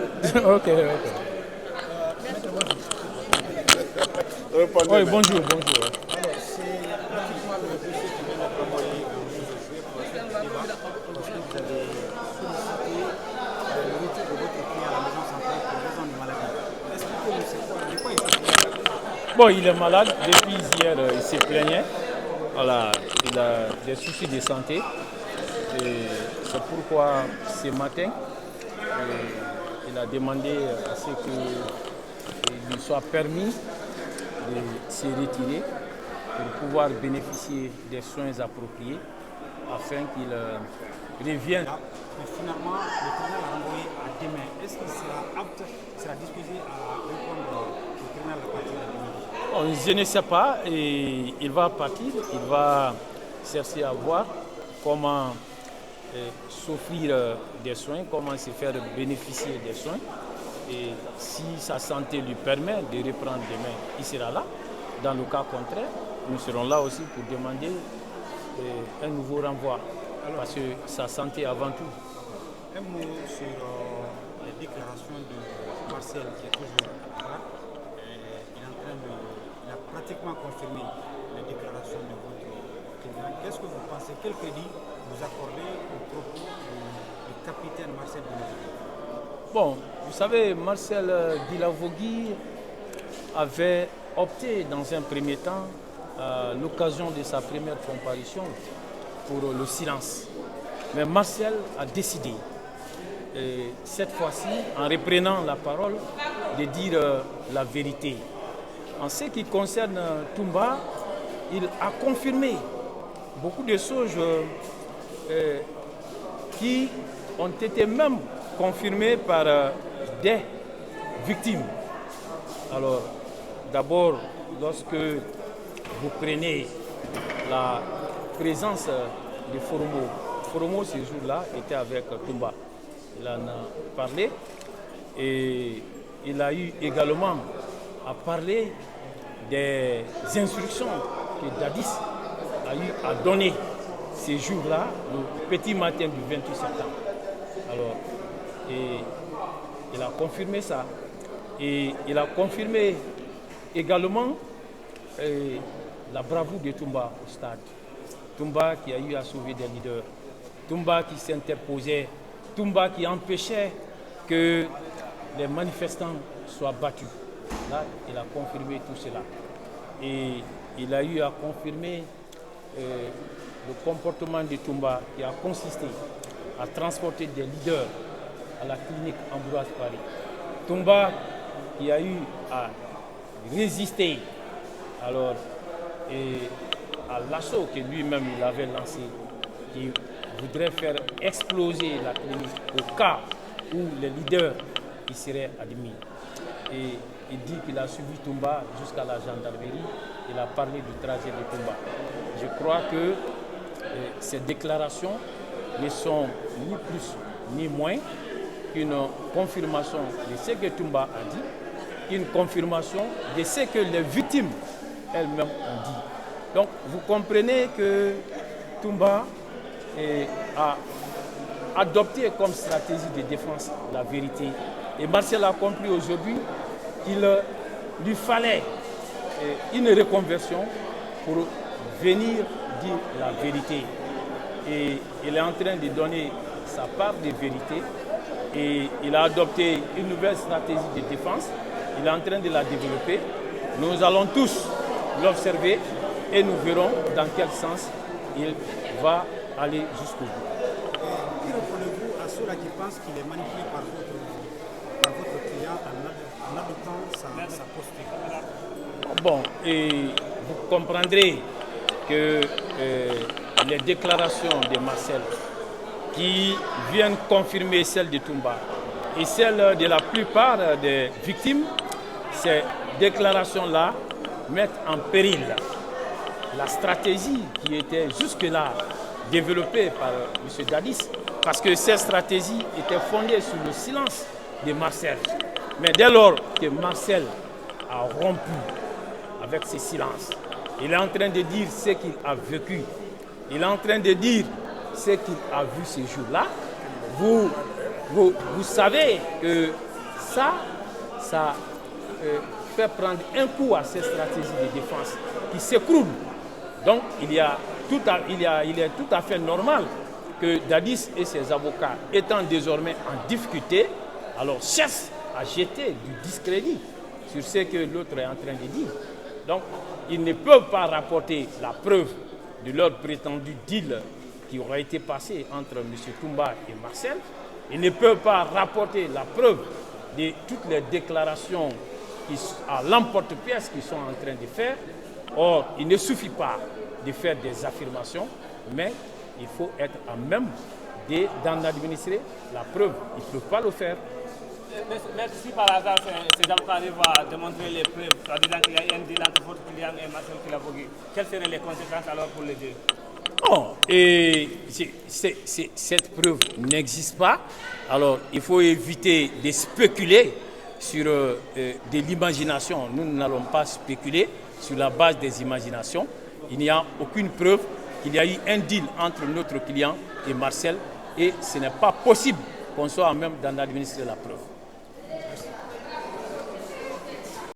Ok, ok. Oui, bonjour, bonjour. Alors, c'est pratiquement le dossier qui vient d'être envoyé au juge pour ce débat, parce que vous avez sollicité le retour de votre client à la maison centrale pour raison de maladie. Expliquez-nous, de quoi il s'agit? Bon, il est malade. Depuis hier, il s'est plaigné. Voilà, il a des soucis de santé. Et c'est pourquoi ce matin, il a demandé à ce qu'il lui soit permis de se retirer pour pouvoir bénéficier des soins appropriés afin qu'il revienne. Mais finalement, le tribunal a renvoyé à demain. Est-ce qu'il sera apte, sera disposé à répondre au tribunal à partir de demain? Bon, je ne sais pas, et il va partir, il va chercher à voir comment s'offrir des soins, comment se faire bénéficier des soins. Et si sa santé lui permet de reprendre demain, il sera là. Dans le cas contraire, nous serons là aussi pour demander un nouveau renvoi. Parce que sa santé avant tout. Un mot sur les déclarations de Marcel qui est toujours là. Il a pratiquement confirmé les déclarations de votre client. Qu'est-ce que vous pensez? Quel crédit vous accordez au propos du capitaine Marcel Dilavogui? Bon, vous savez, Marcel Dilavogui avait opté dans un premier temps, à l'occasion de sa première comparution, pour le silence. Mais Marcel a décidé, cette fois-ci, en reprenant la parole, de dire la vérité. En ce qui concerne Toumba, il a confirmé beaucoup de choses qui ont été même confirmées par des victimes. Alors, d'abord, lorsque vous prenez la présence de Foromo, Foromo ce jour-là était avec Toumba. Il en a parlé et il a eu également à parler des instructions que Dadis a eu à donner ces jours-là, le petit matin du 28 septembre. Alors, et il a confirmé ça. Et il a confirmé également la bravoure de Toumba au stade. Toumba qui a eu à sauver des leaders. Toumba qui s'interposait. Toumba qui empêchait que les manifestants soient battus. Là, il a confirmé tout cela. Et il a eu à confirmer le comportement de Toumba qui a consisté à transporter des leaders à la clinique Ambroise Paris. Toumba qui a eu à résister alors, à l'assaut que lui-même il avait lancé, qui voudrait faire exploser la clinique au cas où les leaders y seraient admis. Et il dit qu'il a suivi Toumba jusqu'à la gendarmerie. Il a parlé du trajet de Toumba. Je crois que ces déclarations ne sont ni plus ni moins qu'une confirmation de ce que Toumba a dit, une confirmation de ce que les victimes elles-mêmes ont dit. Donc vous comprenez que Toumba a adopté comme stratégie de défense la vérité. Et Marcel a compris aujourd'hui qu'il lui fallait une reconversion pour venir dire la vérité. Et il est en train de donner sa part de vérité et il a adopté une nouvelle stratégie de défense. Il est en train de la développer. Nous allons tous l'observer et nous verrons dans quel sens il va aller jusqu'au bout. Que répondez-vous à ceux-là qui pensent qu'il est manipulé par votre client en adoptant sa posture? Bon, et vous comprendrez que les déclarations de Marcel qui viennent confirmer celles de Toumba et celles de la plupart des victimes, ces déclarations-là mettent en péril la stratégie qui était jusque-là développée par M. Dadis, parce que cette stratégie était fondée sur le silence de Marcel. Mais dès lors que Marcel a rompu avec ce silence, il est en train de dire ce qu'il a vécu, il est en train de dire ce qu'il a vu ces jours-là. Vous savez que Ça fait prendre un coup à ces stratégies de défense qui s'écroulent. Donc il est tout à fait normal que Dadis et ses avocats, étant désormais en difficulté, alors cherchent à jeter du discrédit sur ce que l'autre est en train de dire. Donc ils ne peuvent pas rapporter la preuve de leur prétendu deal qui aura été passé entre M. Toumba et Marcel. Ils ne peuvent pas rapporter la preuve de toutes les déclarations à l'emporte-pièce qu'ils sont en train de faire. Or, il ne suffit pas de faire des affirmations, mais il faut être à même d'en administrer la preuve. Ils ne peuvent pas le faire. Mais si par hasard ces avocats arrivent à démontrer les preuves, en disant qu'il y a un deal entre votre client et Marcel Kilabogui, quelles seraient les conséquences alors pour les deux? Non, et cette preuve n'existe pas. Alors, il faut éviter de spéculer sur de l'imagination. Nous n'allons pas spéculer sur la base des imaginations. Il n'y a aucune preuve qu'il y a eu un deal entre notre client et Marcel, et ce n'est pas possible qu'on soit à même d'en administrer la preuve.